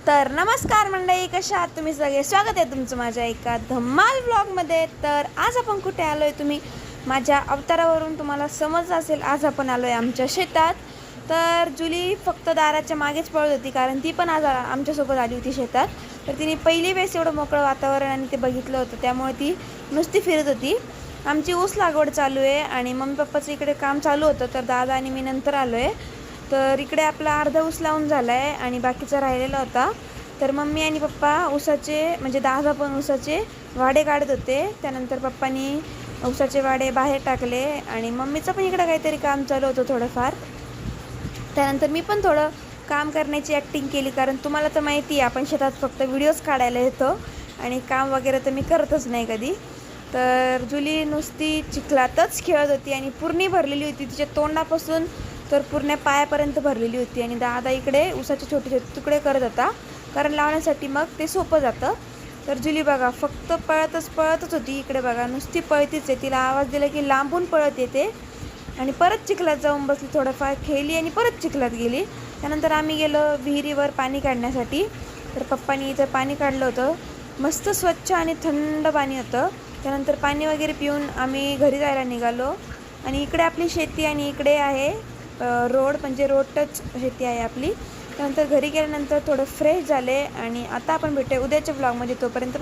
तर नमस्कार मंडळी, कशा आहात तुम्ही सगळे? स्वागत आहे तुमचं माझ्या एका धम्माल व्लॉगमध्ये. तर आज आपण कुठे आलो आहे तुम्ही माझ्या अवतारावरून तुम्हाला समजलं असेल. आज आपण आलो आहे आमच्या शेतात. तर जुली फक्त दाराच्या मागेच पळत होती, कारण ती पण आज आमच्यासोबत आली होती शेतात. तर तिने पहिली वेळेस एवढं मोकळं वातावरण आणि ते बघितलं होतं, त्यामुळे ती नुसती फिरत होती. आमची ऊस लागवड चालू आहे आणि मम्मी पप्पाचं इकडे काम चालू होतं, तर दादा आणि मी नंतर आलो आहे. तर इकडे आपला अर्धा ऊस लावून झाला आहे आणि बाकीचा राहिलेला होता. तर मम्मी आणि पप्पा ऊसाचे म्हणजे दादा पण ऊसाचे वाडे काढत होते. त्यानंतर पप्पानी ऊसाचे वाडे बाहेर टाकले आणि मम्मीचं पण इकडं काहीतरी काम चालू होतं थोडंफार. त्यानंतर मी पण थोडं काम करण्याची ॲक्टिंग केली, कारण तुम्हाला तर माहिती आहे आपण शेतात फक्त व्हिडिओज काढायला येतो आणि काम वगैरे तर मी करतच नाही कधी. तर जुली नुसती चिखलातच खेळत होती आणि पूर्ण भरलेली होती, तिच्या तोंडापासून तर पूर्ण पायापर्यंत भरलेली होती. आणि दादा इकडे ऊसाचे छोटे छोटे तुकडे करत होता, कारण लावण्यासाठी मग ते सोपं जातं. तर जुली बघा फक्त पळतच होती. इकडे बघा नुसती पळतीच आहे. तिला आवाज दिला की लांबून पळत येते आणि परत चिखलात जाऊन बसली, थोडंफार खेळली आणि परत चिखलात गेली. त्यानंतर आम्ही गेलो विहिरीवर पाणी काढण्यासाठी. तर पप्पानी इथं पाणी काढलं होतं, मस्त स्वच्छ आणि थंड पाणी होतं. त्यानंतर पाणी वगैरे पिऊन आम्ही घरी जायला निघालो. आणि इकडे आपली शेती आणि इकडे आहे रोड, म्हणजे रोड टच शेती आहे आपली. त्यानंतर घरी गेल्यानंतर थोडं फ्रेश झाले आणि आता आपण भेटूया उद्याच्या ब्लॉगमध्ये. तोपर्यंत